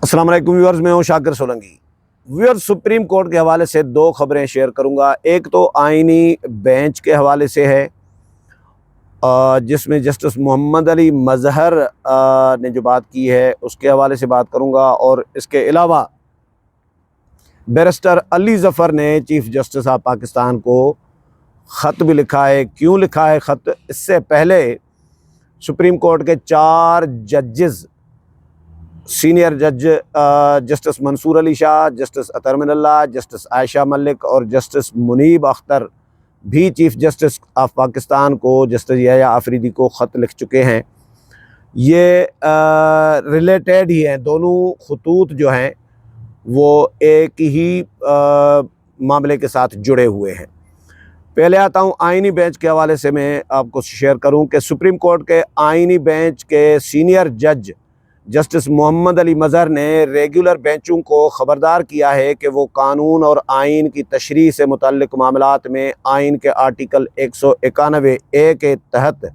अस्सलाम वालेकुम व्यूअर्स, मैं हूं Shakir Solanki. Viewers, supreme court के हवाले से दो खबरें शेयर करूंगा। एक तो आइनी बेंच के हवाले से है, जिसमें जस्टिस मोहम्मद अली मजहर ने जो बात की है उसके हवाले से बात करूंगा। और इसके अलावा बैरिस्टर अली ज़फ़र ने चीफ़ जस्टिस ऑफ पाकिस्तान को ख़त भी लिखा है। क्यों लिखा है ख़त? इससे पहले सुप्रीम कोर्ट के 4 जजेस, सीनियर जज जस्टिस मंसूर अली शाह, जस्टिस अतर मिनल्ला, जस्टिस आयशा मलिक और जस्टिस मुनीब अख्तर भी चीफ़ जस्टिस ऑफ पाकिस्तान को, जस्टिस याह्या आफरीदी को ख़त लिख चुके हैं। ये रिलेटेड ही हैं, दोनों खतूत जो हैं वो एक ही मामले के साथ जुड़े हुए हैं। पहले आता हूँ आइनी बेंच के हवाले से। मैं आपको शेयर करूँ कि सुप्रीम कोर्ट के आइनी बेंच के सीनियर जज जस्टिस मोहम्मद अली मजहर ने रेगुलर बेंचों को ख़बरदार किया है कि वो कानून और आइन की तशरीह से मुतल्लिक़ मामलात में आइन के आर्टिकल 191A के तहत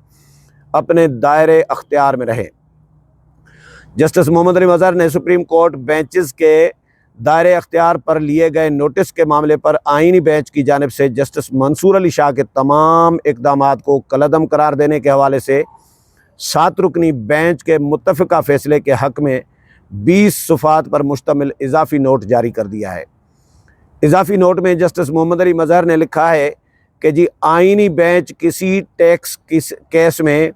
अपने दायरे अख्तियार में रहें। जस्टिस मोहम्मद अली मजहर ने सुप्रीम कोर्ट बेंचेस के दायरे अख्तियार पर लिए गए नोटिस के मामले पर आइनी बेंच की जानिब से जस्टिस मंसूर अली शाह के तमाम इक़दामात को कलअदम करार देने के हवाले से 7 रुकनी बेंच के मुत्तफ़िका फ़ैसले के हक़ में 20 सफ़हात पर मुश्तमिल इजाफ़ी नोट जारी कर दिया है। इजाफ़ी नोट में जस्टिस मोहम्मद अली मजहर ने लिखा है कि जी, आइनी बेंच किसी टैक्स केस में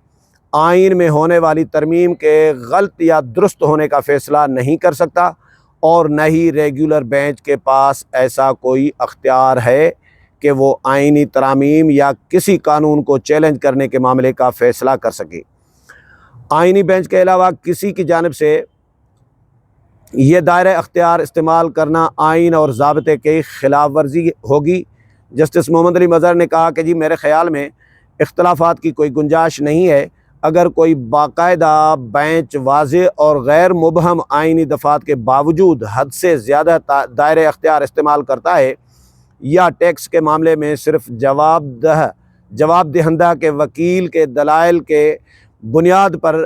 आइन में होने वाली तरमीम के गलत या दुरुस्त होने का फ़ैसला नहीं कर सकता और न ही रेगुलर बेंच के पास ऐसा कोई अख्तियार है कि वो आइनी तरामीम या किसी कानून को चैलेंज करने के मामले का फ़ैसला कर सके। आइनी बेंच के अलावा किसी की जानिब से ये दायरे अख्तियार इस्तेमाल करना आइन और ज़ाब्ते की खिलाफ वर्जी होगी। जस्टिस मोहम्मद अली मजहर ने कहा कि जी, मेरे ख़्याल में इख्तलाफात की कोई गुंजाइश नहीं है। अगर कोई बाकायदा बेंच वाज़ेह और गैर मुबहम आइनी दफ़ात के बावजूद हद से ज़्यादा दायरे अख्तियार इस्तेमाल करता है या टैक्स के मामले में सिर्फ जवाब दहिंदा के वकील के दलाइल के बुनियाद पर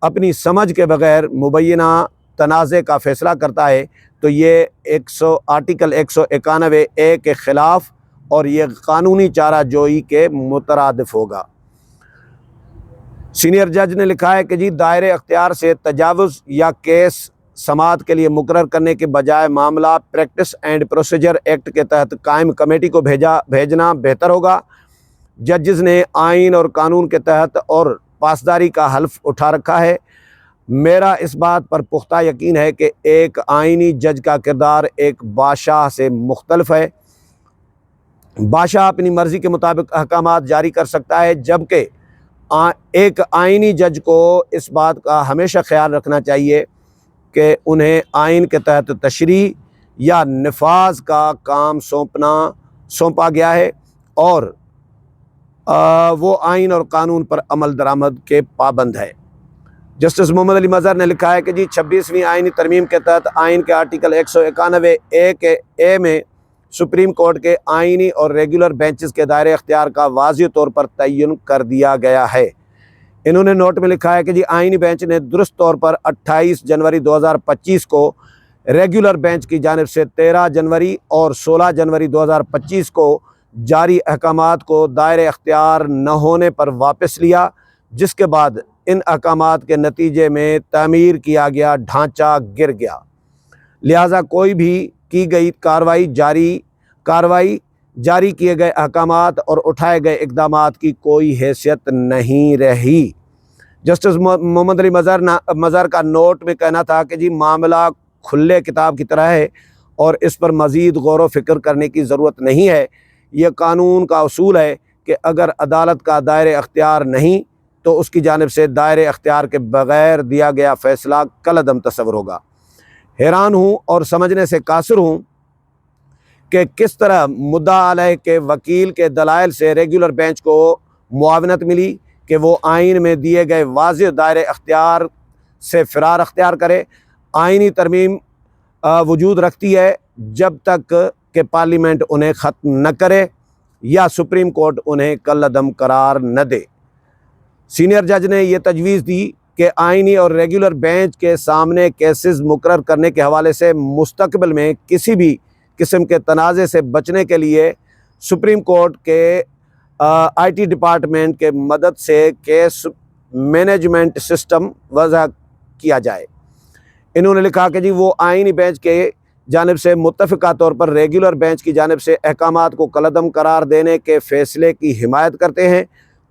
अपनी समझ के बग़ैर मुबैना तनाज़े का फ़ैसला करता है, तो ये आर्टिकल 191A के ख़िलाफ़ और ये कानूनी चारा जोई के मुतरादिफ होगा। सीनियर जज ने लिखा है कि जी, दायरे अख्तियार से तजावुज़ या केस समाअत के लिए मुकर्रर करने के बजाय मामला प्रैक्टिस एंड प्रोसीजर एक्ट के तहत कायम कमेटी को भेजना बेहतर होगा। जजेस ने आइन और कानून के तहत और पासदारी का हल्फ उठा रखा है। मेरा इस बात पर पुख्ता यकीन है कि एक आइनी जज का किरदार एक बादशाह से मुख्तलिफ है। बादशाह अपनी मर्ज़ी के मुताबिक अहकामात जारी कर सकता है, जबकि एक आइनी जज को इस बात का हमेशा ख्याल रखना चाहिए कि उन्हें आइन के तहत तशरीह या नफाज का काम सौंपा गया है और वो आइन और कानून पर अमल दरामद के पाबंद है। जस्टिस मोहम्मद अली मजहर ने लिखा है कि जी, 26वीं आइनी तरमीम के तहत आइन के आर्टिकल 191A के ए में सुप्रीम कोर्ट के आइनी और रेगुलर बेंचेस के दायरे अख्तियार का वाज़ेह तौर पर तयन कर दिया गया है। इन्होंने नोट में लिखा है कि जी, आइनी बेंच ने दुरुस्त तौर पर 28 जनवरी 2025 को रेगुलर बेंच की जानिब से 13 जनवरी और 16 जनवरी 2025 को जारी अहकामात को दायरे अख्तियार न होने पर वापस लिया, जिसके बाद इन अहकामात के नतीजे में तामीर किया गया ढांचा गिर गया। लिहाजा कोई भी की गई कार्रवाई जारी किए गए अहकामात और उठाए गए इक़दामात की कोई हैसियत नहीं रही। जस्टिस मोहम्मद अली मजहर का नोट में कहना था कि जी, मामला खुले किताब की तरह है और इस पर मज़ीद गौर व फिक्र करने की ज़रूरत नहीं है। यह कानून का उसूल है कि अगर अदालत का दायरे अख्तियार नहीं तो उसकी जानिब से दायरे अख्तियार के बग़ैर दिया गया फ़ैसला कलअदम तस्वर होगा। हैरान हूँ और समझने से कासिर हूँ कि किस तरह मुद्दा अलैह के वकील के दलाइल से रेगुलर बेंच को मुआवनत मिली कि वो आइन में दिए गए वाज़ेह दायरे अख्तियार से फ़िरार अख्तियार करे। आइनी तरमीम वजूद रखती है जब तक कि पार्लियामेंट उन्हें ख़त्म न करे या सुप्रीम कोर्ट उन्हें कलअदम करार न दे। सीनियर जज ने यह तजवीज़ दी के आइनी और रेगुलर बेंच के सामने केसेस मुकर्रर करने के हवाले से मुस्तकबिल में किसी भी किस्म के तनाज़े से बचने के लिए सुप्रीम कोर्ट के IT डिपार्टमेंट के मदद से केस मैनेजमेंट सिस्टम वज़ा किया जाए। इन्होंने लिखा कि जी वो आइनी बेंच के जानिब से मुत्तफ़िका तौर पर रेगुलर बेंच की जानिब से अहकामात को कलअदम करार देने के फ़ैसले की हिमायत करते हैं।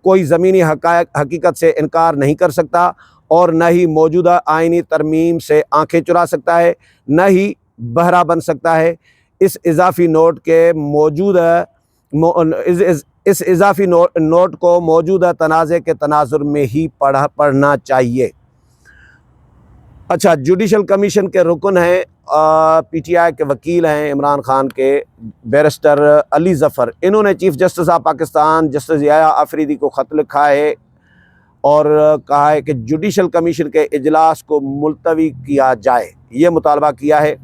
कोई ज़मीनी हकीकत से इनकार नहीं कर सकता और न ही मौजूदा आइनी तरमीम से आंखें चुरा सकता है, न ही बहरा बन सकता है। इस इजाफ़ी नोट के इस इजाफ़ी नोट को मौजूदा तनाज़े के तनाजुर में ही पढ़ना चाहिए। अच्छा, जुडिशल कमीशन के रुकन हैं, PTI के वकील हैं इमरान खान के, बैरिस्टर अली ज़फ़र। इन्होंने chief justice of Pakistan justice Yahya Afridi को ख़त लिखा है और कहा है कि जुडिशल कमीशन के इजलास को मुलतवी किया जाए, ये मुतालबा किया है।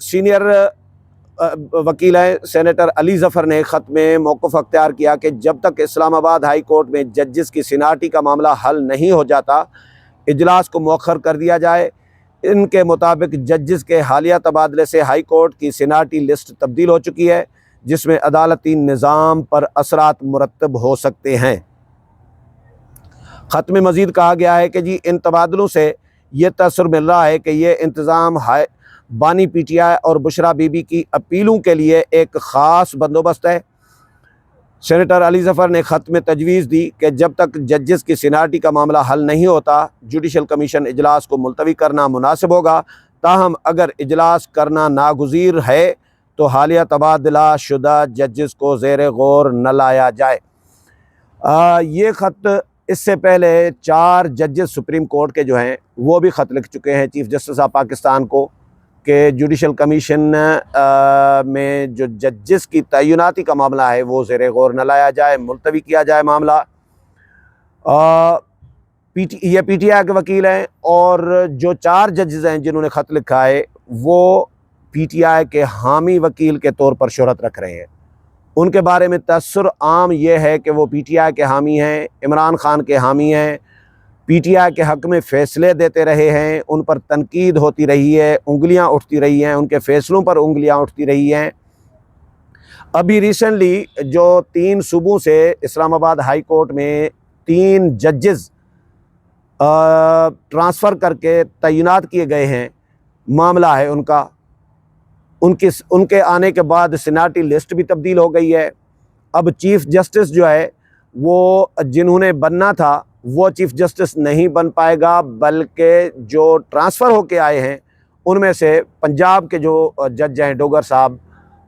सीनियर वकील हैं सेनेटर अली ज़फ़र ने ख़त में मौक़िफ़ अख्तियार किया कि जब तक इस्लामाबाद हाई कोर्ट में जजेस की सीनाटी का मामला हल नहीं हो जाता, इजलास को मौखर कर दिया जाए। इनके मुताबिक जजेस के हालिया तबादले से हाई कोर्ट की सीनाटी लिस्ट तब्दील हो चुकी है, जिसमें अदालती निज़ाम पर असरात मुरत्तब हो सकते हैं। ख़त में मज़ीद कहा गया है कि जी इन तबादलों से ये तअस्सुर मिल रहा है कि ये इंतज़ाम बानी PTI और बुशरा बीबी की अपीलों के लिए एक ख़ास बंदोबस्त है। सेनेटर अली ज़फ़र ने ख़त में तजवीज़ दी कि जब तक जजेस की सीनाटी का मामला हल नहीं होता, जुडिशल कमीशन इजलास को मुलतवी करना मुनासिब होगा। ताहम अगर इजलास करना नागुज़ीर है तो हालिया तबादला शुदा जजेस को ज़ेर गौर न लाया जाए। ये ख़त इससे पहले 4 जजेस सुप्रीम कोर्ट के जो हैं वो भी ख़त लिख चुके हैं चीफ़ जस्टिस ऑफ पाकिस्तान को कि जुडिशल कमीशन में जो जजेस की तैनाती का मामला है वो ज़ेर गौर न लाया जाए, मुलतवी किया जाए मामला। ये PTI के वकील हैं और जो 4 जजेस हैं जिन्होंने ख़त लिखा है वो PTI के हामी वकील के तौर पर शोहरत रख रहे हैं। उनके बारे में तअस्सुर आम यह है कि वो PTI के हामी हैं, इमरान खान के हामी हैं, PTI के हक़ में फ़ैसले देते रहे हैं, उन पर तनकीद होती रही है, उंगलियां उठती रही हैं, उनके फ़ैसलों पर उंगलियां उठती रही हैं। अभी रिसेंटली जो 3 सूबों से इस्लामाबाद हाई कोर्ट में 3 जजेस ट्रांसफ़र करके तैनात किए गए हैं, मामला है उनके आने के बाद सीनाटी लिस्ट भी तब्दील हो गई है। अब चीफ़ जस्टिस जो है वो जिन्होंने बनना था वो चीफ़ जस्टिस नहीं बन पाएगा, बल्कि जो ट्रांसफ़र होके आए हैं उनमें से पंजाब के जो जज हैं डोगर साहब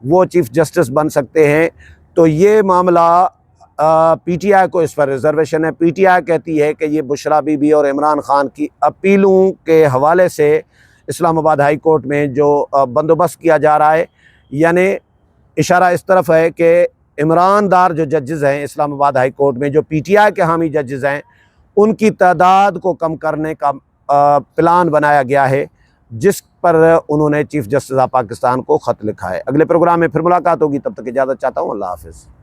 वो चीफ़ जस्टिस बन सकते हैं। तो ये मामला PTI को इस पर रिजर्वेशन है। PTI कहती है कि ये बुशरा बीबी और इमरान खान की अपीलों के हवाले से इस्लामाबाद हाई कोर्ट में जो बंदोबस्त किया जा रहा है, यानी इशारा इस तरफ है कि इमरानदार जो जजेस हैं इस्लामाबाद हाई कोर्ट में, जो PTI के हामी जजेस हैं, उनकी तादाद को कम करने का प्लान बनाया गया है, जिस पर उन्होंने चीफ़ जस्टिस ऑफ पाकिस्तान को ख़त लिखा है। अगले प्रोग्राम में फिर मुलाकात होगी, तब तक इजाज़त चाहता हूँ। अल्लाह हाफ़िज़।